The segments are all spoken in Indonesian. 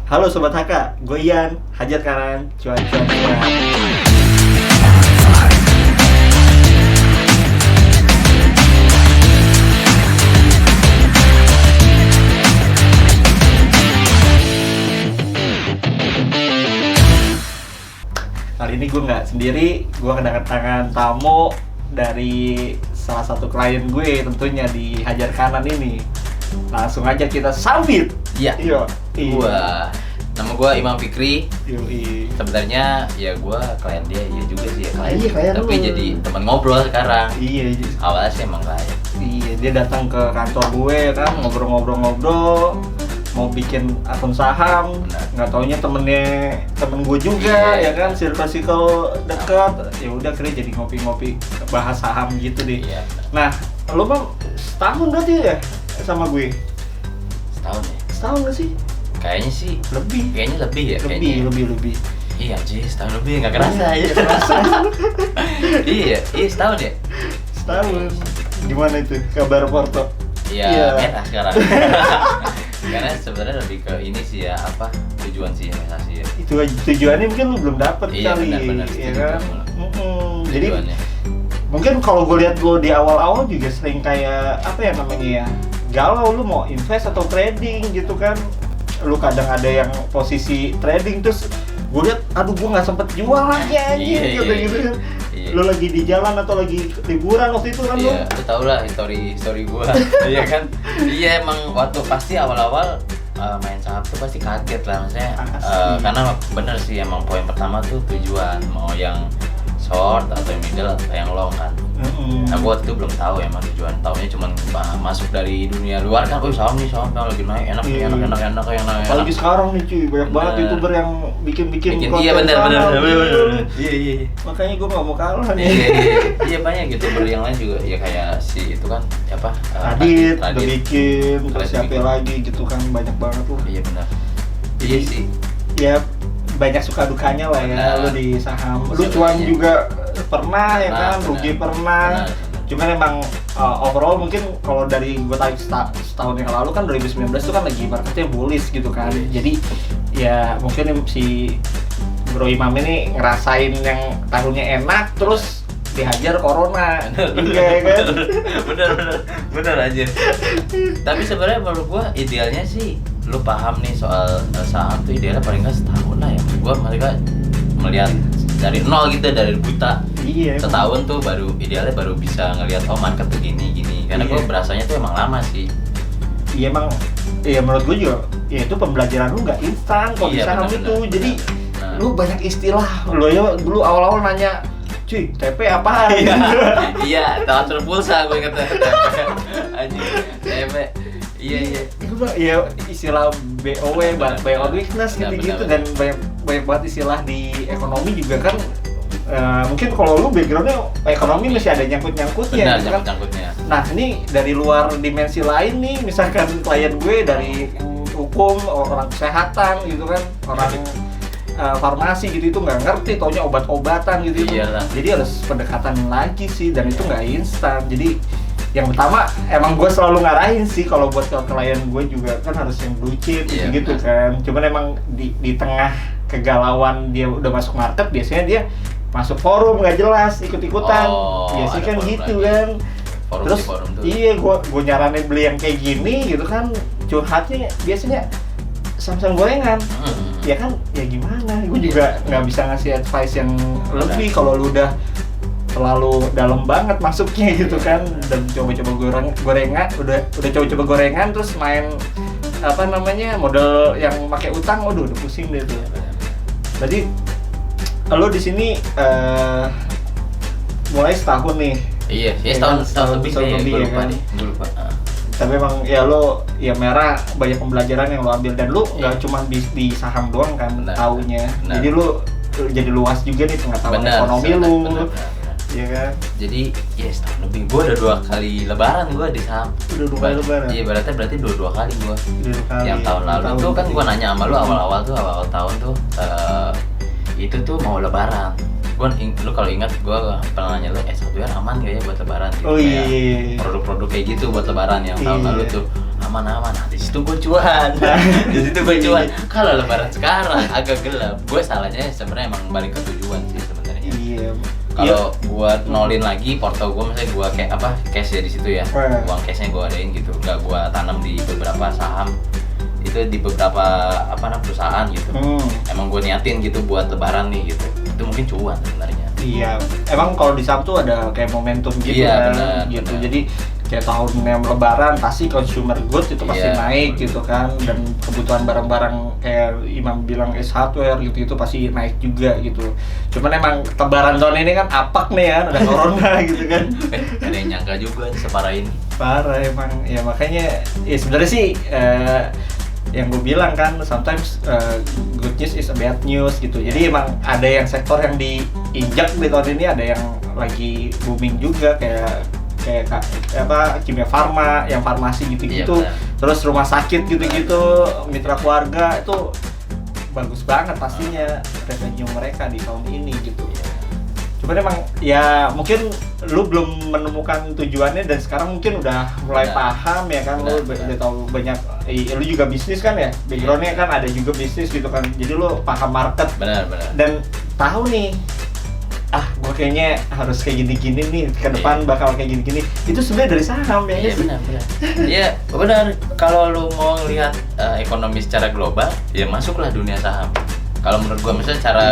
Halo Sobat Haka, gue Ian, hajar kanan, cuan-cuan. Kali ini gue nggak sendiri, gue kedatangan tamu dari salah satu klien gue tentunya di Hajar Kanan ini. Langsung aja kita sambit. Iya. Gua nama gua Imam Fikri. Yoi. Sebenarnya ya gua klien dia, iya juga sih ya klien. Iya, klien tapi lu. jadi teman ngobrol sekarang. Iya. Awalnya sih emang klien. Iya, dia datang ke kantor gue kan, ngobrol-ngobrol, mau bikin akun saham. Benar. Nggak taunya temen gue juga, Iya. ya kan, circle dekat. Ya udah, kira jadi ngopi-ngopi bahas saham gitu deh. Iya. Nah, lo mah setahun berarti ya sama gue? Setahun ya. Setahun nggak sih? Kayaknya sih. Lebih. Kayaknya lebih ya. Kayaknya. Lebih. Iya sih, setahun lebih nggak kerasa ya. Nggak kerasa. iya setahun ya. Setahun. Gimana itu kabar Porto? Iya, merah sekarang. Karena sebenarnya lebih ke ini sih ya, apa tujuan sih investasi ya. Itu aja tujuannya mungkin lu belum dapet Iya, kali, benar, ya kan? Jadi Tujuannya. mungkin kalau gue lihat lo di awal-awal juga sering kayak apa ya namanya ya, galau, lu mau invest atau trading gitu kan. Lu kadang ada yang posisi trading terus gue lihat, aduh gue nggak sempet jual lagi anjir, Iya, gitu iya, kan. iya. Lu lagi di jalan atau lagi liburan waktu itu kan lu. Iya, lu tau lah story gua. Iya kan? Iya emang waktu pasti awal-awal main saham tuh pasti kaget lah maksudnya. Karena bener sih emang poin pertama tuh tujuan mau yang short atau yang middle atau yang long kan. Nah gua waktu itu belum tahu emang tujuan, taunya cuma masuk dari dunia luar kan, saham lagi naik, enak nih, enak. Apalagi sekarang nih cuy, banyak banget Bener. YouTuber yang bikin konten Iya bener. Iya. Makanya gue gak mau kalah nih. Iya banyak YouTuber yang lain juga ya, kayak si itu kan apa? Radit udah bikin, terus Radit siapa bikin. lagi gitu kan, banyak banget tuh. Iya benar. Iya sih. Ya banyak suka dukanya lah ya. Benar. Lu di saham, lu Sebenarnya. cuan juga pernah ya Benar, kan, benar. rugi pernah. Benar. Cuman emang overall mungkin kalau dari gue tarik setahun yang lalu kan 2019 itu kan lagi marketnya bullish gitu kan. Jadi ya mungkin si Bro Imam ini ngerasain yang tahunnya enak terus dihajar corona juga ya kan. bener aja. Tapi sebenarnya menurut gua idealnya sih lu paham nih soal saham tuh idealnya paling nggak setahun lah ya. Gua mereka melihat dari nol gitu, dari buta. Iya. Setahun tuh idealnya baru bisa ngelihat market tuh gini. Karena Iya. gua berasanya tuh emang lama sih. Iya emang, ya menurut gue juga, ya itu pembelajaran lu nggak instan kalau di Iya, saham benar, itu. benar. Jadi Nah. lu banyak istilah. Lu ya dulu awal-awal nanya, cuy, TP apaan? Iya, transfer pulsa gue kata. Anjing, TP. Iya. Itu mah ya istilah BOW, Benar, buy on benar. weakness Benar, gitu-gitu, benar, dan banyak banget istilah di ekonomi juga kan. Mungkin kalau lu backgroundnya ekonomi masih ada nyangkut-nyangkutnya Benar, gitu kan. nyangkut-nyangkutnya. Nah ini dari luar dimensi lain nih, misalkan klien gue dari hukum, orang kesehatan gitu kan, orang farmasi gitu, itu nggak ngerti, taunya obat-obatan gitu. Iyalah. Jadi harus pendekatan lagi sih, dan itu nggak instan. Jadi yang pertama emang gue selalu ngarahin sih kalau buat ke klien gue juga kan harus yang blue chip Iya, gitu kan. Cuman emang di tengah kegalauan dia udah masuk market, biasanya dia masuk forum nggak jelas, ikut-ikutan. Biasanya ada kan forum gitu lagi. kan. Forum Terus di forum tuh. iya, gue nyaranin beli yang kayak gini gitu kan, curhatnya biasanya Samsung gorengan. Ya kan, ya gimana? Gue juga nggak bisa ngasih advice yang lebih kalau lu udah terlalu dalam banget masuknya gitu kan, dan coba-coba gorengan, udah coba-coba gorengan terus main apa namanya model yang pakai utang, udah pusing deh tuh. Jadi lo di sini mulai setahun nih. Iya, Ya setahun kan, lebih setahun nih, lebih gue ya lupa kan. nih, gue lupa. Tapi emang ya lo ya merah, banyak pembelajaran yang lo ambil, dan lo nggak cuma di saham doang kan Benar, taunya. benar. Jadi lo jadi luas juga nih pengetahuan Benar, ekonomi benar, lo. benar. Iya kan? Jadi, ya setahun lebih. Gue udah 2 kali lebaran gue di saham. Udah 2 kali lebaran? Iya, berarti dua kali gue. Udah 2 kali. Yang tahun lalu tuh kan gue nanya sama lu awal-awal tahun tuh, itu tuh mau lebaran. Lu kalau ingat gue pernah nanya lu, software aman gak ya buat lebaran? Gitu. Oh Kayak iya. produk-produk kayak gitu buat lebaran yang tahun Iya. lalu tuh aman-aman. Nah, di situ gue cuan. Di situ gue cuan. Kalau lebaran sekarang agak gelap. Gue salahnya sebenarnya emang balik ke tujuan sih sebenarnya. Iya. Kalau gua nolin lagi porto gua, misalnya gua kayak apa, cash ya di situ ya, uang cashnya gua adain gitu, nggak gua tanam di beberapa saham, itu di beberapa perusahaan gitu. Emang gua niatin gitu buat lebaran nih gitu, itu mungkin cuan sebenarnya. Iya, emang kalau di saham tuh ada kayak momentum gitu Iya, kan, benar, gitu. benar. Jadi kayak tahun yang lebaran pasti consumer goods itu pasti Iya, naik betul. gitu kan, dan kebutuhan barang-barang kayak Imam bilang hardware gitu itu pasti naik juga gitu. Cuman emang lebaran tahun ini kan apak nih kan, ada corona gitu kan. Ada yang nyangka juga separah ini. Parah emang, ya makanya ya sebenarnya sih yang gue bilang kan sometimes good news is a bad news gitu. Jadi emang ada yang sektor yang diinjak di tahun ini, ada yang lagi booming juga kayak kimia farma, yang farmasi gitu-gitu. Iya, Terus rumah sakit gitu-gitu, mitra keluarga itu bagus banget pastinya revenue mereka di tahun ini gitu. Cuman emang ya mungkin lu belum menemukan tujuannya dan sekarang mungkin udah mulai paham ya kan, lu udah tahu banyak, lu juga bisnis kan ya, backgroundnya kan ada juga bisnis gitu kan, jadi lu paham market Benar. dan tahu nih, gue kayaknya harus kayak gini-gini nih ke depan, bakal kayak gini-gini. Itu sebenarnya dari saham ya. Iya benar. Iya benar. Kalau lu mau lihat ekonomi secara global, ya masuklah dunia saham. Kalau menurut gua misalnya secara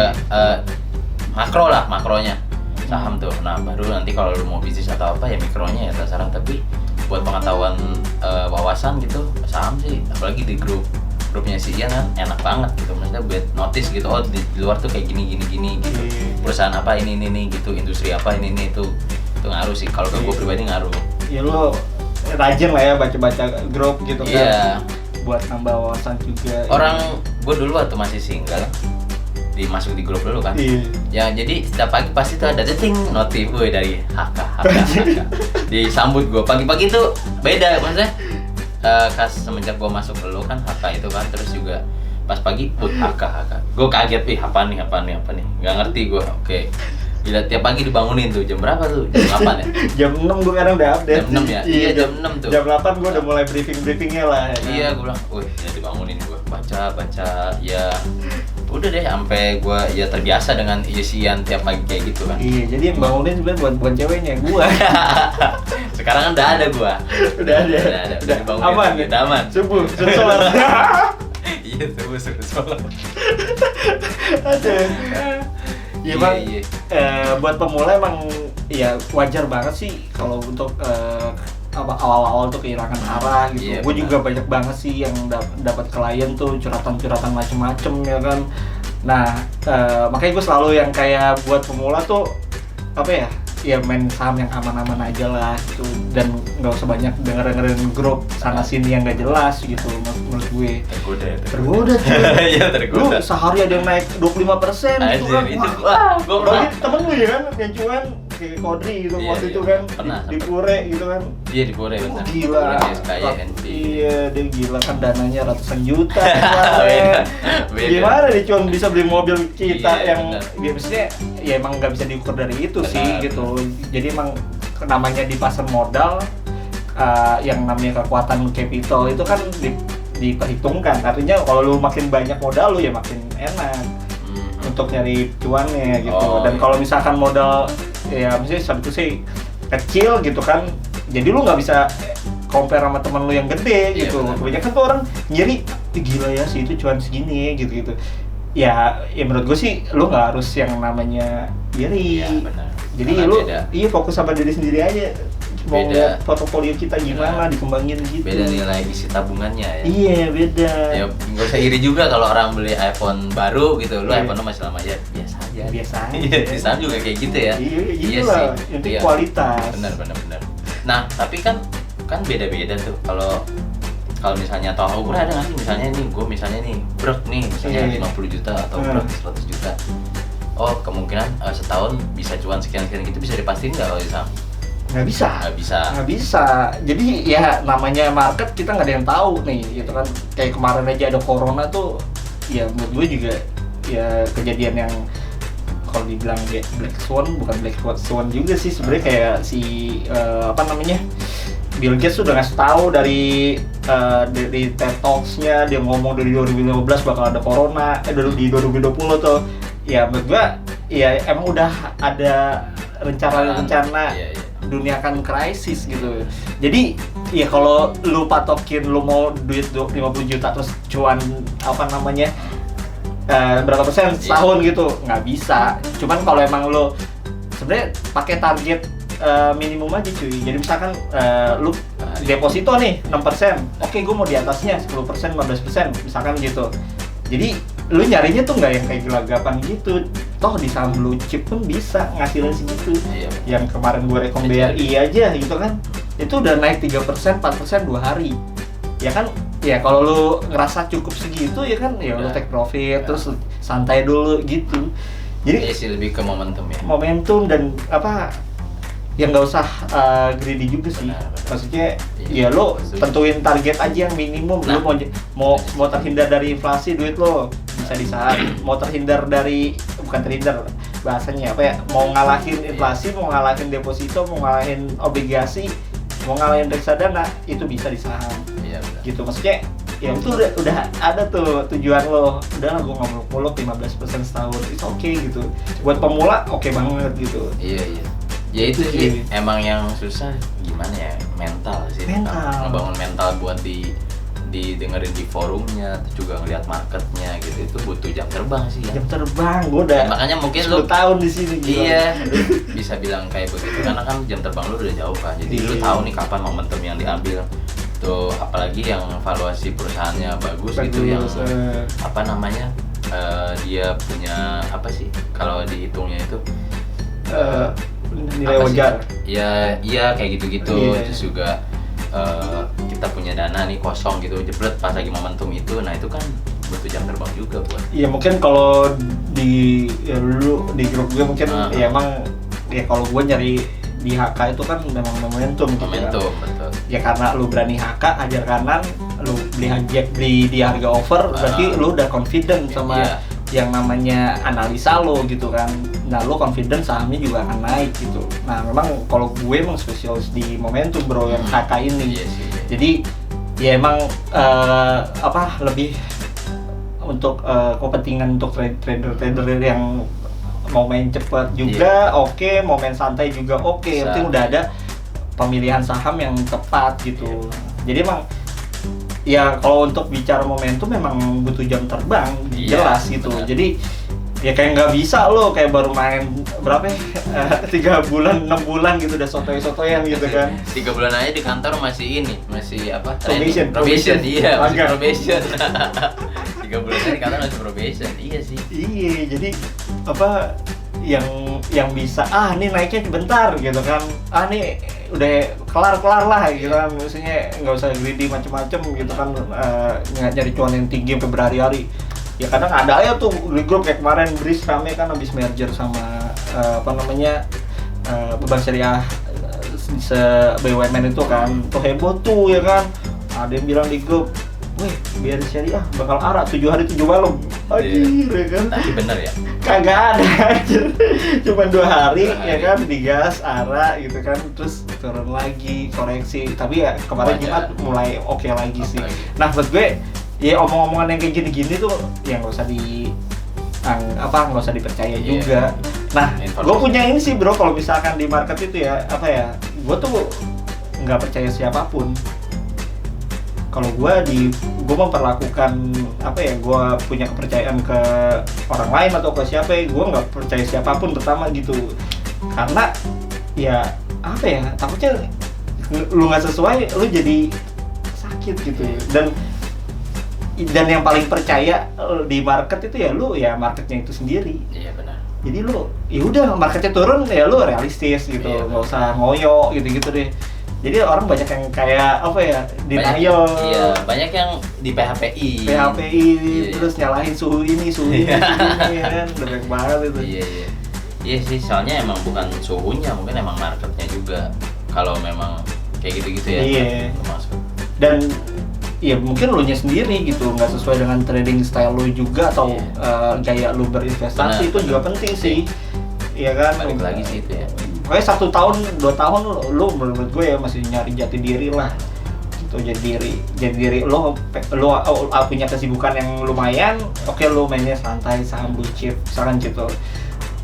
makronya saham tuh. Nah baru nanti kalau lu mau bisnis atau apa ya mikronya ya terserah. Tapi buat pengetahuan wawasan gitu, saham sih, apalagi di grupnya si Ian kan enak banget gitu. Maksudnya buat notice gitu, oh di luar tuh kayak gini gitu. Perusahaan apa ini gitu, industri apa ini itu ngaruh sih. Kalau ke gue pribadi ngaruh. Ya lu rajin lah ya baca-baca grup gitu kan. Iya. Buat nambah wawasan juga. Orang gue dulu waktu masih single masuk di grup dulu kan. Iya. Ya jadi setiap pagi pasti tuh ada ting notif gue dari HK. Disambut gue pagi-pagi tuh beda maksudnya. Semenjak gue masuk dulu kan HK itu kan, terus juga pas pagi HK. Gue kaget, apa nih, nggak ngerti gue. Oke. Gila, tiap pagi dibangunin tuh, jam berapa tuh? Jam 8 ya? Jam 6 gue kadang udah update. Jam 6 ya? Iya, jam 6 tuh. Jam 8 gue udah mulai briefingnya lah ya. Iya, gue bilang, ya dibangunin gue, baca, ya udah deh, sampai gue ya terbiasa dengan isian tiap pagi kayak gitu kan. Iya, jadi yang bangunin sebenarnya bukan ceweknya, gue. Sekarang kan udah ada gue. Udah dibangunin, aman, udah aman. Subuh sholat. Iya, subuh sholat. Aduh. Ya bang, Iya. Buat pemula emang ya wajar banget sih kalau untuk awal-awal tuh kehilangan arah gitu. Iya, Gue juga banyak banget sih yang dapat klien tuh curhatan macem-macem ya kan. Nah makanya gue selalu yang kayak buat pemula tuh apa ya main saham yang aman-aman aja lah gitu, dan nggak usah banyak dengerin grup sana sini yang nggak jelas gitu. Menurut gue tergoda tuh. Iya, Lu tergoda. sehari ada yang naik 25% gitu kan. Anjir, itu wah, gua pernah. Bagi temen lu ya kan yang cuan kayak Kodri gitu Iya, waktu iya. itu kan Pernah, di Pure gitu kan. Iya di Pure benar. Gila. Kayak NT. Iya, dia gila kan dananya ratusan juta. Beda. Gimana dia cuma bisa beli mobil kita Iya, yang benar. dia maksudnya ya emang nggak bisa diukur dari itu sih Benar, gitu. Jadi emang namanya di pasar modal yang namanya kekuatan capital itu kan diperhitungkan. Artinya kalau lu makin banyak modal lu ya makin enak untuk nyari cuannya gitu. Dan kalau misalkan modal ya misalnya satu sih kecil gitu kan, jadi lu nggak bisa compare sama temen lu yang gede gitu. Kebanyakan tuh orang nyiri, gila ya sih itu cuan segini gitu. Ya menurut gue sih lu nggak harus yang namanya iri. Iya benar. Jadi Karena lu beda. fokus sama diri sendiri aja. Mau Beda. lihat portofolio kita gimana dikembangin gitu. Beda nilai isi tabungannya ya. Iya beda. Ya nggak usah iri juga kalau orang beli iPhone baru gitu, lu Iya. iPhone lu masih lama ya biasa aja. Biasa aja. Iya, di sana juga kayak gitu ya. Iya lah. Intinya Iya. kualitas. Benar. Nah, tapi kan beda-beda tuh. Kalau misalnya tahu ukur ada nggak sih, misalnya nih brok nih misalnya Iya. 50 juta atau brok 100 juta. Oh, kemungkinan setahun bisa cuan sekian gitu, bisa dipastiin nggak kalau di saham? Nggak bisa. Nggak bisa. Jadi ya namanya market kita nggak ada yang tahu nih gitu kan. Kayak kemarin aja ada corona tuh, ya menurut gue juga ya kejadian yang kalau dibilang Black Swan, bukan Black Swan juga sih sebenarnya, kayak si apa namanya Bill Gates sudah ngasih tahu dari TED Talks-nya, dia ngomong dari 2015 bakal ada corona, di 2020 tuh. Ya menurut gua ya emang udah ada rencana Iya. dunia akan krisis gitu. Jadi ya kalau lu patokin lu mau duit 50 juta terus cuan berapa persen setahun gitu, nggak bisa. Cuman kalau emang lu sebenarnya pakai target minimum aja cuy. Jadi misalkan lu deposito nih 6%, oke gue mau di atasnya 10%, 15% misalkan gitu. Jadi lu nyarinya tuh nggak yang kayak gelagapan gitu. Toh di saham blue chip pun bisa ngasilin segitu. Iya. Yang kemarin gue rekom BRI aja gitu kan, itu udah naik 3%, 4% 2 hari. Ya kan, ya kalau lu ngerasa cukup segitu ya kan, ya lu take profit, terus santai dulu gitu. Jadi sih lebih ke momentum ya. Momentum dan yang nggak usah greedy juga sih. Benar. Maksudnya ya lo tentuin target aja yang minimum. Lo mau terhindar dari inflasi, duit lo bisa di saham. Mau terhindar dari, bukan terhindar bahasanya apa ya, mau ngalahin inflasi, mau ngalahin deposito, mau ngalahin obligasi, mau ngalahin reksadana, itu bisa di saham. Iya, benar. Gitu maksudnya. Ya itu udah ada tuh tujuan lo. Udahlah gue nggak muluk-muluk 15% setahun, it's okay gitu. Buat pemula oke banget gitu. Iya. Ya itu sih emang yang susah gimana ya, mental sih. Ngebangun mental buat didengerin di forumnya, terus juga ngeliat marketnya gitu, itu butuh jam terbang sih ya. Jam terbang, gue udah ya, makanya mungkin 10 tahun di sini. Iya, lu bisa bilang kayak begitu karena kan jam terbang lu udah jauh kan, jadi lu tahu nih kapan momentum yang diambil. Tuh apalagi yang valuasi perusahaannya bagus gitu, yang dia punya apa sih kalau dihitungnya itu nilai wajar. Iya kayak gitu-gitu. Iya. Terus juga kita punya dana nih kosong gitu, jebret pas lagi momentum itu, nah itu kan butuh jam terbang juga buat. Iya mungkin kalau dulu di grup gue mungkin ya emang ya kalau gue nyari di HK itu kan memang momentum gitu ya. Betul. Ya karena lu berani HK hajar kanan, lu beli di harga over, berarti lu udah confident sama yang namanya analisa lo gitu kan. Nah lo confident sahamnya juga akan naik gitu. Nah memang kalau gue emang spesialis di momentum bro yang HK ini. Jadi ya emang lebih untuk kepentingan untuk trader yang mau main cepat juga oke, mau main santai juga oke. Yang penting udah ada pemilihan saham yang tepat gitu. Jadi emang ya kalau untuk bicara momentum memang butuh jam terbang, jelas gitu. Benar. Jadi ya kayak nggak bisa lo kayak baru main berapa 3 bulan 6 bulan gitu udah sotoy-sotoyan gitu kan. 3 bulan aja di kantor masih probation. Iya, masih probation. 3 bulan aja di kantor masih probation. Iya sih. Iya, jadi yang bisa ini naiknya bentar gitu kan. Nih udah kelar lah gitu kan. Maksudnya nggak usah greedy macem-macem gitu kan, nyari cuan yang tinggi sampai berhari-hari. Ya kadang ada aja tuh di grup kayak kemarin Breeze rame kan habis merger sama Bank Syariah BUMN itu kan. Tuh heboh tuh ya kan. Ada yang bilang di grup, "Wih, biar Syariah bakal ARA 7 hari 7 malam." Anjir ya kan. Tapi bener ya? Kagak ada anjir. Cuma 2 hari ya kan digas ARA gitu kan, terus turun lagi, koreksi. Tapi ya kemarin Jumat mulai oke lagi sih. Nah, buat gue ya omong-omongan yang kayak gini-gini tuh yang nggak usah dipercaya juga. Nah, gue punya ini sih bro, kalau misalkan di market itu gue tuh nggak percaya siapapun. Kalau gue memperlakukan gue punya kepercayaan ke orang lain atau ke siapa, gue nggak percaya siapapun pertama gitu. Karena ya takutnya lu nggak sesuai, lu jadi sakit gitu. Dan yang paling percaya di market itu ya lu ya marketnya itu sendiri. Iya benar. Jadi lu ya udah marketnya turun ya lu realistis gitu, nggak usah ngoyo gitu deh. Jadi orang banyak yang kayak denial. Banyak yang di PHPI. Terus nyalahin suhu ini ya kan, udah banyak banget itu. Iya sih, soalnya emang bukan suhunya, mungkin emang marketnya juga. Kalau memang kayak gitu-gitu ya. Iya. Dan ya mungkin lu nya sendiri gitu nggak sesuai dengan trading style lu juga atau gaya lu berinvestasi. Benar. Itu juga penting sih. Iya kan. Balik lagi sih itu ya. pokoknya 1 tahun 2 tahun lu menurut gue ya masih nyari jati diri lah gitu. Jadi diri lo punya kesibukan yang lumayan, oke lo mainnya santai saham blue chip misalkan gitu.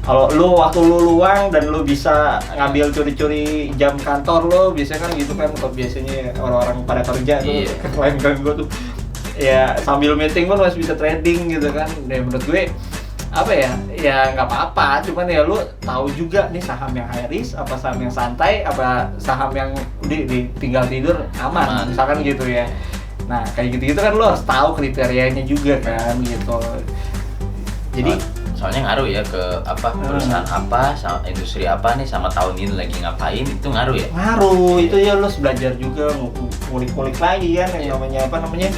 Kalau lu waktu lu luang dan lu bisa ngambil curi-curi jam kantor lo, biasanya kan gitu kan, kalau biasanya orang-orang pada kerja tuh, klien gue tuh ya sambil meeting pun masih bisa trading gitu kan. Dan menurut gue apa ya nggak apa-apa, cuman ya lu tahu juga nih saham yang high risk, apa saham yang santai, apa saham yang tinggal tidur aman, misalkan gitu ya. Nah kayak gitu-gitu kan lu harus tahu kriterianya juga kan gitu. Jadi soalnya ngaruh ya ke apa perusahaan apa, industri apa nih, sama tahun ini lagi ngapain, itu ngaruh ya? Ngaruh, itu ya lo harus belajar juga, ngulik-ngulik lagi kan yang namanya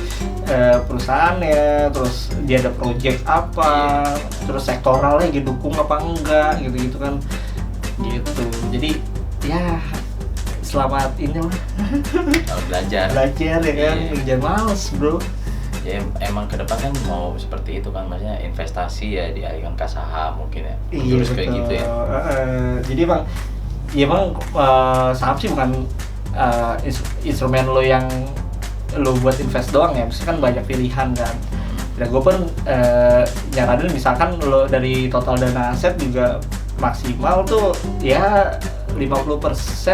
perusahaannya, terus dia ada project apa, terus sektoralnya didukung apa enggak gitu-gitu kan gitu. Jadi ya selamat inilah belajar ya kan, jangan males bro. Ya emang ke depan kan mau seperti itu kan, maksudnya investasi ya dialihkan ke saham mungkin ya, terus kayak gitu ya. Jadi emang saham sih bukan instrumen lo yang lo buat invest doang ya, maksudnya kan banyak pilihan kan. Dan gue pun nyaranin misalkan lo dari total dana aset juga maksimal tuh ya 50%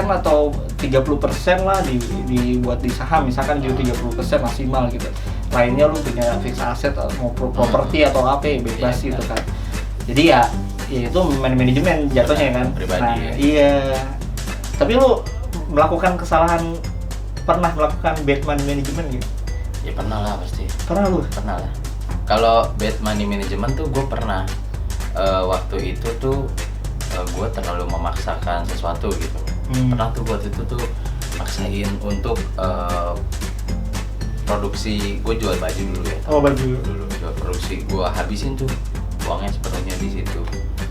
atau 30% lah dibuat di saham, misalkan juga 30% maksimal gitu. Lainnya lu punya fixed asset atau mau properti atau apa ya, bebas gitu kan. Jadi ya itu manajemen jatuhnya kan pribadi. Nah, iya. Tapi lu pernah melakukan bad money management gitu? Ya pernah lah pasti. Pernah lah. Kalau bad money management tuh gue pernah. Waktu itu tuh gue terlalu memaksakan sesuatu gitu. Pernah tuh waktu itu tuh maksain untuk produksi, gue jual baju dulu ya. Baju dulu jual produksi, gue habisin tuh uangnya sepenuhnya di situ.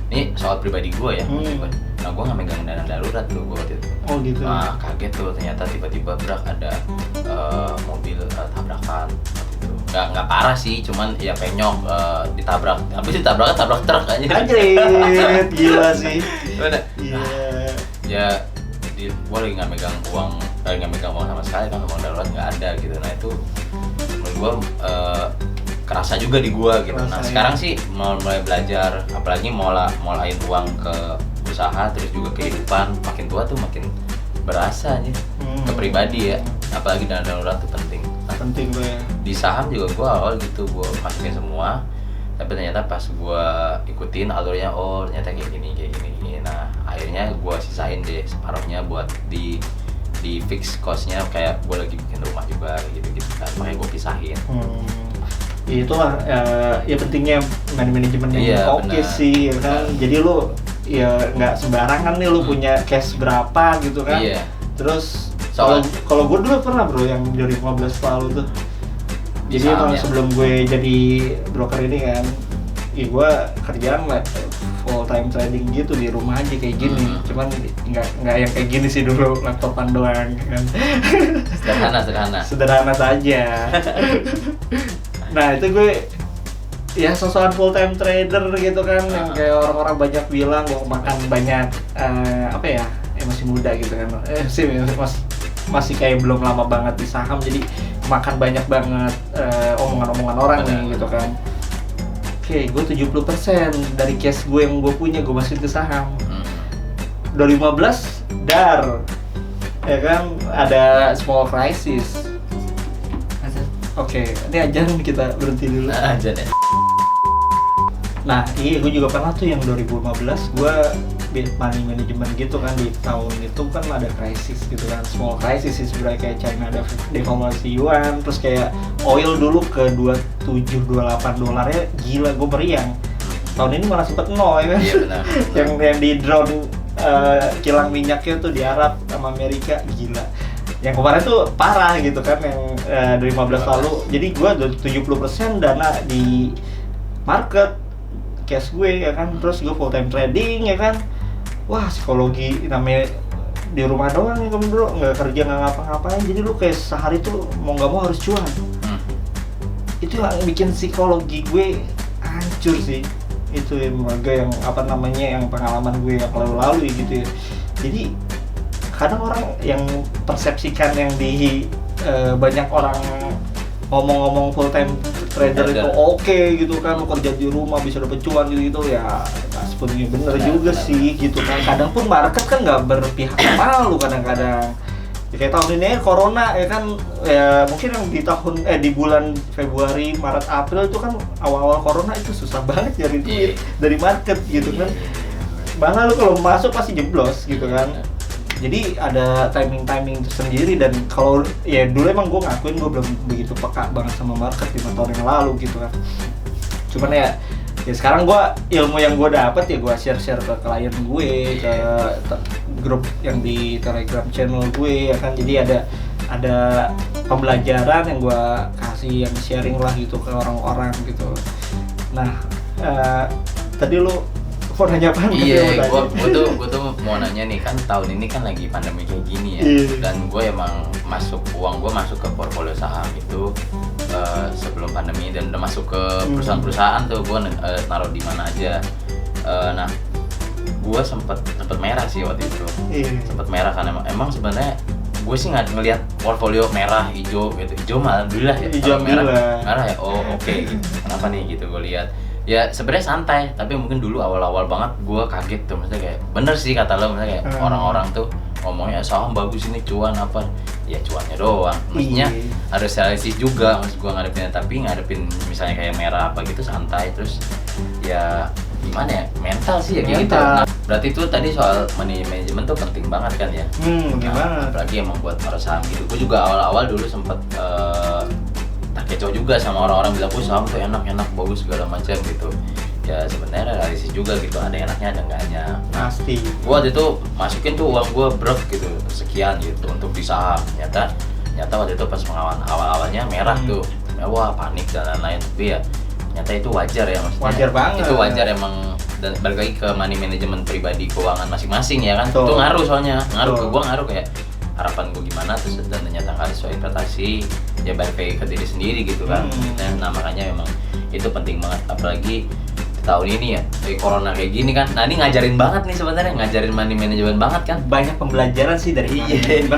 Ini soal pribadi gue ya. Nah gue nggak megang dana darurat dulu gue waktu itu. Gitu. Nah kaget tuh ternyata tiba-tiba ada mobil tabrakan waktu itu. Nggak parah sih, cuman ya penyok, ditabrak. Habis ditabraknya tabrak truk aja. Anjir, gila sih. Udah. Iya. Ya gue lagi nggak megang uang sama sekali kan, uang darurat nggak ada gitu. Nah itu menurut gue kerasa juga di gue gitu. Nah sekarang sih mulai belajar, apalagi mulain uang ke usaha, terus juga kehidupan makin tua tuh makin berasa aja ke pribadi ya, apalagi dana darurat tuh penting. Nah, penting gue ya. Di saham juga gue awal gitu gue masukin semua, tapi ternyata pas gue ikutin alurnya, oh ternyata kayak gini. Nah akhirnya gue sisain deh separuhnya buat di fix cost-nya, kayak gue lagi bikin rumah juga gitu kan, makanya gue pisahin. Itulah ya pentingnya manajemen yang oke sih ya kan. Jadi lu ya nggak sembarangan nih lu punya cash berapa gitu kan. Terus kalau gue dulu pernah bro yang 2015 lalu tuh. Jadi emang sebelum gue jadi broker ini kan, gue kerjaan full time trading gitu di rumah aja kayak gini. Cuman nggak yang kayak gini sih dulu, laptopan doang kan. Sederhana saja. Nah itu gue ya sosokan full time trader gitu kan, yang kayak orang-orang banyak bilang gue makan banyak masih muda gitu kan, masih kayak belum lama banget di saham, jadi makan banyak banget omongan-omongan orang nih gitu kan. Oke, gue 70% dari cash gue yang gue punya gue masukin ke saham. 2015 dar ya kan, ada small crisis. Oke, ini aja kita berhenti dulu. Aja deh. Nah, iya gue juga pernah tuh yang 2015 gue money management gitu kan, di tahun itu kan ada krisis gitu kan, small crisis sih sebenarnya, kayak China ada devaluasi yuan, terus kayak oil dulu ke 27-28 dolarnya, gila gue meriang. Tahun ini malah sempet nol ya kan. Iya benar. yang di drone kilang minyaknya tuh di Arab sama Amerika, gila. Yang kemarin tuh parah gitu kan, yang 2015 lalu. Jadi gue 70% dana di market cash gue ya kan, terus gue full time trading ya kan. Wah, psikologi namanya di rumah doang ya kan bro, nggak kerja nggak ngapa-ngapain, jadi lu kayak sehari tuh mau nggak mau harus cuan. Itu yang bikin psikologi gue hancur sih. itu ya warga yang apa namanya yang pengalaman gue yang lalu gitu ya. Jadi kadang orang yang persepsikan yang di banyak orang ngomong-ngomong full time trader itu oke gitu kan, lu kerja di rumah bisa dapat cuan gitu ya nggak sepenuhnya bener juga sih gitu kan. Kadang pun market kan nggak berpihak sama lu kadang-kadang ya, kayak tahun ini corona ya kan ya, mungkin yang di bulan Februari, Maret, April itu kan awal-awal corona itu susah banget nyari duit dari market gitu kan. Bahkan lu kalau masuk pasti jeblos gitu kan. Jadi ada timing tersendiri, dan kalau ya dulu emang gue ngakuin gue belum begitu peka banget sama market 5 tahun yang lalu gitu kan. Cuman ya sekarang gue ilmu yang gue dapet ya gue share ke klien gue, ke grup yang di Telegram channel gue ya kan. Jadi ada pembelajaran yang gue kasih, yang sharing lah gitu ke orang-orang gitu. Nah tadi lu mau nanya apa? Iya, gue tuh mau nanya nih, kan tahun ini kan lagi pandemi kayak gini ya, dan gue emang uang gue masuk ke portfolio saham itu sebelum pandemi, dan udah masuk ke perusahaan-perusahaan tuh gue naruh di mana aja. Nah, gue sempet merah sih waktu itu, sempet merah kan emang sebenarnya gue sih nggak ngelihat portfolio merah, hijau gitu, hijau malah alhamdulillah ya, hijau merah ya, oke. Kenapa nih gitu gue lihat. Ya sebenarnya santai, tapi mungkin dulu awal-awal banget gue kaget tuh, maksudnya kayak bener sih kata lo, maksudnya kayak orang-orang tuh ngomongnya saham bagus ini cuan apa, ya cuannya doang, maksudnya harus realistis juga maksud gue ngadepinnya. Tapi ngadepin misalnya kayak merah apa gitu santai, terus ya gimana ya, mental sih ya kayak gitu. Nah, berarti itu tadi soal money management tuh penting banget kan ya. Gimana? Apalagi emang buat para saham gitu. Gue juga awal-awal dulu sempet tak kecoh juga sama orang-orang bilang saham tuh enak bagus segala macam gitu. Ya sebenarnya realistis juga gitu, ada enaknya ada enggaknya. Pasti. Gua waktu itu masukin tuh uang gua brok gitu sekian gitu untuk di saham. Nyata waktu itu pas pengawalan awal-awalnya merah tuh. Ya, wah panik dan lain-lain. Tapi ya nyata itu wajar ya, maksudnya. Wajar banget. Itu wajar emang, dan balik lagi ke money management pribadi keuangan masing-masing ya kan. Itu ngaruh soalnya. Ke gua ngaruh kayak harapan gue gimana, terus dan ternyata nggak sesuai ekspektasi, ya balik lagi ke diri sendiri gitu kan. Nah makanya memang itu penting banget, apalagi tahun ini ya kayak corona kayak gini kan. Nah ini ngajarin banget nih sebenarnya, ngajarin money management banget kan. Banyak pembelajaran sih dari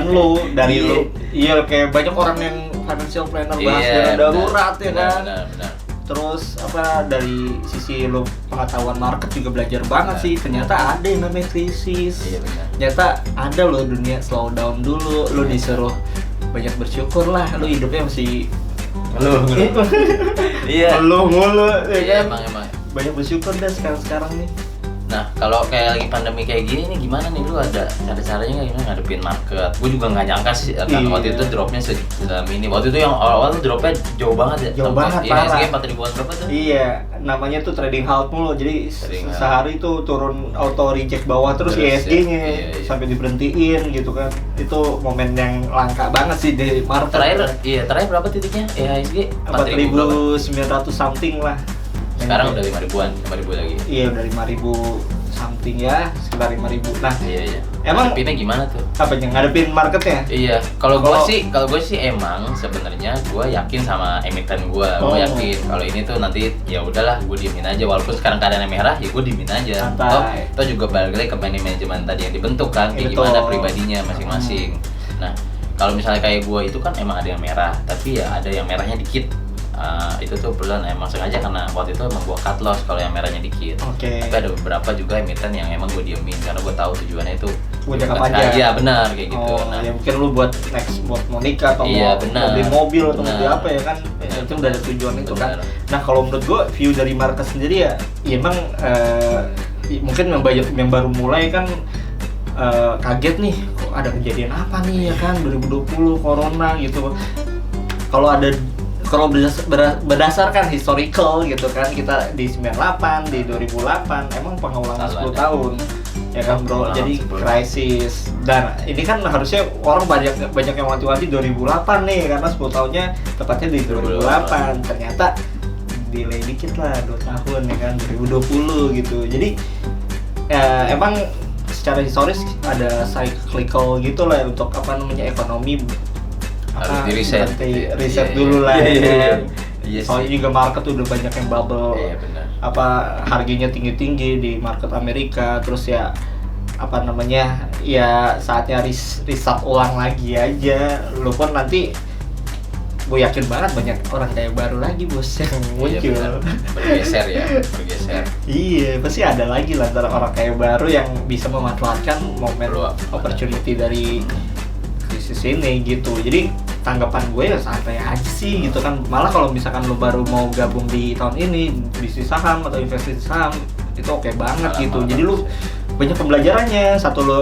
lu, dari lu. Iya, kayak banyak orang yang financial planner bahas dana darurat ya kan. Benar. Terus apa dari sisi lu pengetahuan market juga belajar banget sih. Ternyata ada yang namanya krisis. Iya benar. Ternyata ada loh dunia slow down dulu. Lu disuruh banyak bersyukur lah. Lu hidupnya masih ngeluh. Iya. Ngeluh ya kan. Emang. Banyak bersyukur dah sekarang nih. Nah kalau kayak lagi pandemi kayak gini nih, gimana nih lu ada cara-caranya nggak gimana ngadepin market? Gue juga nggak nyangka sih kan waktu itu dropnya sedalam ini. Waktu itu yang awal-awal tuh dropnya jauh banget ya. Jauh banget, parah. IHSG 4 ribuan berapa tuh? Iya, namanya tuh trading halt mulu. Jadi sehari tuh turun auto reject bawah terus IHSG-nya sampai diberhentiin gitu kan. Itu momen yang langka banget sih di market. Terakhir berapa titiknya? IHSG 4.900 something lah. Sekarang udah 5 ribu lagi. Iya, udah 5.000 something ya, sekitar 5.000. Nah, iya. Emang ngadepinnya gimana tuh? Apa ngadepin marketnya? Iya, kalau gue sih emang sebenarnya gue yakin sama emiten gue. Gue yakin kalau ini tuh nanti ya udahlah gue diemin aja, walaupun sekarang keadaannya merah ya gue diemin aja. Toh juga balik lagi ke manajemen tadi yang dibentuk kan, kayak gimana pribadinya masing-masing. Nah, kalau misalnya kayak gue itu kan emang ada yang merah, tapi ya ada yang merahnya dikit. Itu tuh perusahaan emang sengaja karena waktu itu emang gue cut loss kalau yang merahnya dikit. Tapi ada beberapa juga emiten yang emang gue diemin karena gue tahu tujuannya itu buat jangka panjang. Iya benar kayak gitu. Nah, ya mungkin lu buat next buat mau nikah atau mau beli mobil atau mobil apa ya kan, itu udah ada tujuan itu kan. Nah kalau menurut gue view dari market sendiri ya emang mungkin yang baru mulai kan kaget nih, kok ada kejadian apa nih ya kan 2020 corona gitu. Kalau berdasarkan historical gitu kan, kita di 98, di 2008 emang pengulangan 10 tahun ya kan bro, jadi krisis. Dan ini kan harusnya orang banyak yang wanti-wanti 2008 nih karena 10 tahunnya tepatnya di 2008. Ternyata delay dikit lah 2 tahun ya kan, 2020 gitu. Jadi emang secara historis ada cyclical gitu lah untuk ekonomi harus di riset dulu lah. Iya. Soalnya juga market udah banyak yang bubble. Iya benar. apa harganya tinggi-tinggi di market Amerika, terus ya apa namanya ya saatnya riset ulang lagi aja. Lu pun nanti gue yakin banget banyak orang kayak baru lagi bos yang muncul. Iya, bergeser. Iya, pasti ada lagi lah antara orang kayak baru yang bisa memanfaatkan momen opportunity dari krisis ini gitu. Jadi tanggapan gue ya santai aja sih gitu kan. Malah kalau misalkan lo baru mau gabung di tahun ini bisnis saham atau investasi saham itu oke banget gitu. Jadi lu banyak pembelajarannya. Satu lo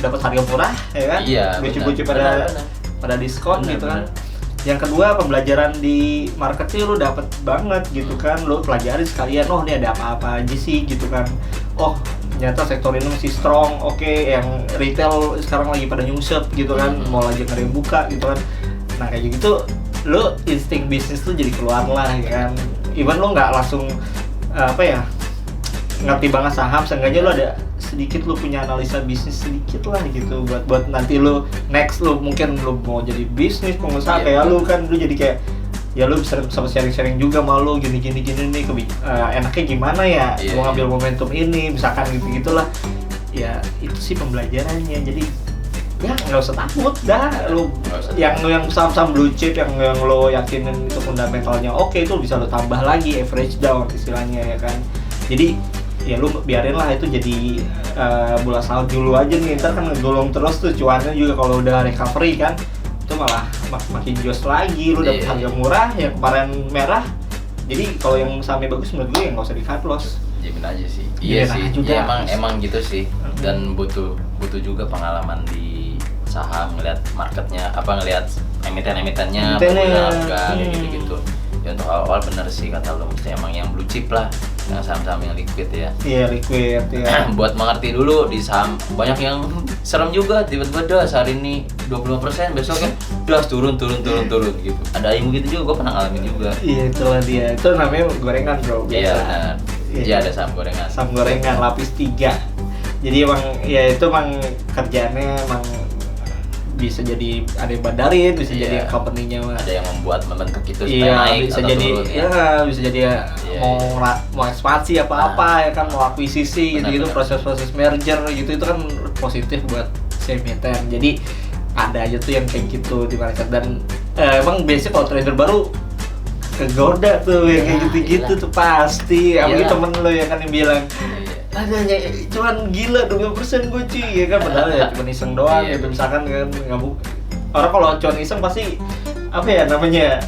dapat harga murah ya kan. Iya, Bucu-bucu pada diskon gitu kan. Yang kedua, pembelajaran di marketing lu dapet banget gitu kan. Lu pelajari sekalian, oh ini ada apa-apa aja sih gitu kan. Oh ternyata sektor ini masih strong, oke, yang retail sekarang lagi pada nyungsep gitu kan, mau lagi ngeri buka gitu kan. Nah kayak gitu, lu insting bisnis tuh jadi keluar lah ya kan. Even lu nggak langsung ngerti banget saham, seenggaknya lu ada sedikit, lu punya analisa bisnis sedikit lah gitu buat nanti lu next lu mungkin lu mau jadi bisnis pengusaha kayak lu kan, lu jadi kayak ya lu bisa sama sharing juga sama lu gini nih enaknya gimana ya mau ngambil momentum ini misalkan gitulah ya. Itu sih pembelajarannya. Jadi ya nggak usah takut dah lu yang saham blue chip yang lo yakinin itu fundamentalnya oke, itu bisa lo tambah lagi average down istilahnya ya kan. Jadi ya lu biarin lah itu jadi bola salju dulu aja nih, ntar kan ngegolong terus tuh cuannya juga kalau udah recovery kan, itu malah makin jos lagi. Lu dapet harga murah yang kemarin merah, jadi kalau yang sahamnya bagus menurut gue ya nggak usah di cut loss. Jamin aja sih. Iya sih. Juga. Ya, emang gitu sih. Dan butuh juga pengalaman di saham, ngeliat marketnya, ngeliat emitennya, harga gitu. Ya untuk awal bener sih kata lu, mesti emang yang blue chip lah, yang saham-saham yang liquid ya. Iya liquid ya. Buat mengerti dulu di saham, banyak yang serem juga, tiba-tiba das hari ini 25%, besok kan das turun gitu. Ada yang begitu juga, gue pernah ngalamin juga. Iya itulah dia, itu namanya gorengan bro. Iya benar. Iya ada saham gorengan. Saham gorengan lapis 3. Jadi emang ya itu emang kerjaannya emang bisa jadi ada yang bandarin, bisa jadi company-nya ada yang membuat membentuk itu supaya naik bisa atau jadi turun bisa jadi mau ekspansi apa ya kan, mau akuisisi gitu proses merger gitu, itu kan positif buat si emiten. Jadi ada aja tuh yang kayak gitu di market. Dan emang biasanya kalau trader baru kegoda tuh yang kayak gitu-gitu tuh pasti. Apalagi temen lo ya kan yang bilang adanya cuman gila 2% gue cuy ya kan, padahal ya cuma iseng doang gitu misalkan kan. Orang kalau cuman iseng pasti apa ya namanya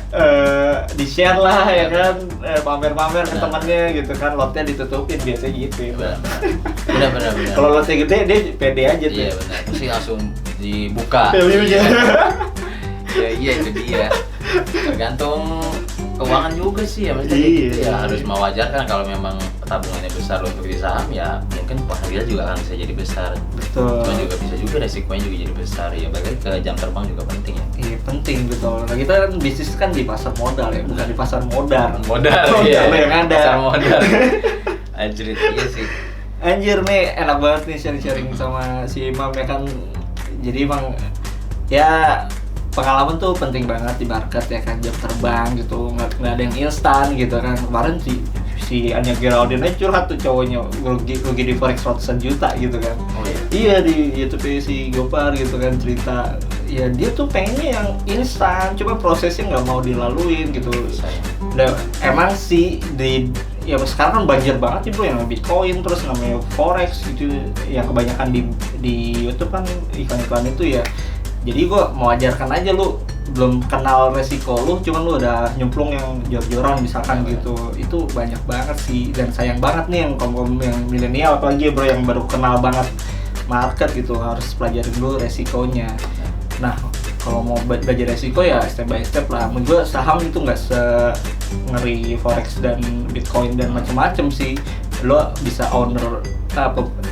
di share lah ya kan, pamer ke temannya gitu kan, lotnya ditutupin biasanya gitu ya. Benar. Kalau lotnya gede dia pede aja tuh. Iya benar, pasti langsung dibuka. Iya itu dia. Tergantung keuangan juga sih ya, maksudnya gitu ya. Harus mewajarkan kalau memang tabungannya besar untuk di saham ya mungkin penghasilan juga akan bisa jadi besar. Betul. Cuma juga bisa juga resikonya juga jadi besar ya. Balik ke jam terbang juga penting ya. Iya penting betul. Nah kita kan bisnis kan di pasar modal ya, bukan di pasar modal. Modal yang ada. Pasar modal. Anjir iya sih. Anjir nih enak banget nih sharing sama si Imam ya kan. Jadi emang ya pengalaman tuh penting banget di market ya kan, jam terbang gitu, nggak ada yang instan gitu kan. Kemarin si Anya Geraldine aja curhat tuh cowoknya rugi di forex ratusan juta gitu kan. Iya di YouTube si Gopar gitu kan cerita ya dia tuh pengennya yang instan, cuma prosesnya nggak mau dilaluin gitu. Nah, emang sih ya sekarang kan banjir banget sih bro yang Bitcoin terus namanya forex gitu, yang kebanyakan di YouTube kan iklan-iklan itu ya. Jadi gue mau ajarkan aja, lu belum kenal resiko lu, cuman lu udah nyemplung yang jor-joran misalkan gitu. Itu banyak banget sih, dan sayang banget nih yang kaum yang milenial apalagi bro yang baru kenal banget market gitu, harus pelajarin dulu resikonya. Nah kalau mau belajar resiko ya step by step lah. Menurut gue saham itu nggak ngeri forex dan Bitcoin dan macam-macam sih. Lo bisa owner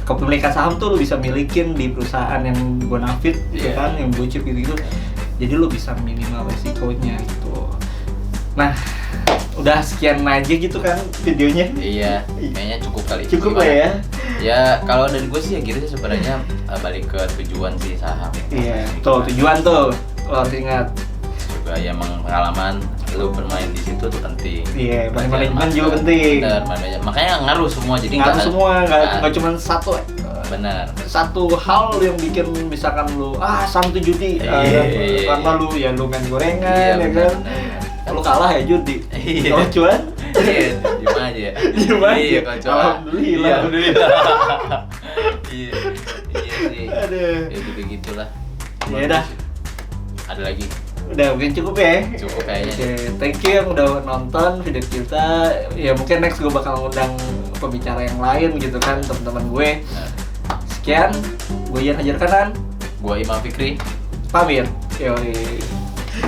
kepemilikan saham tuh lo bisa milikin di perusahaan yang bonafit gitu kan, yang blue chip gitu. Jadi lo bisa minimal resikonya gitu. Nah udah sekian aja gitu kan videonya. Iya kayaknya cukup kali. Cukup lah ya. Ya kalau dari gue sih ya gitu sih sebenarnya, balik ke tujuan sih saham. Iya tuh tujuan tuh lo harus ingat juga ya emang pengalaman lu bermain di situ tuh penting. Iya, Belajar manajemen masker. juga penting. Bener, manajemen. Makanya ngaruh semua, jadi Ngaruh nggak- semua, nggak nggak- cuma satu bener. satu hal yang bikin misalkan lu saham tuh judi Iya. karena lu main gorengan Iya, ya bener, kan. bener. Lu kalah ya judi. Iya. Kalau cuan Iya, diem aja. Diem aja. Iya, kocok. Alhamdulillah. Iya, alhamdulillah. Iya. Iya sih. Aduh. Ya gitu-gitulah. Ya udah. Ada lagi. Udah mungkin cukup ya. Cukup kayaknya. Oke, thank you yang udah nonton video kita. Ya mungkin next gue bakal ngundang pembicara yang lain gitu kan, teman-teman gue. Nah, Sekian, gue Ian Hajar Kanan, gua Imam Fikri. pamit. Yoi.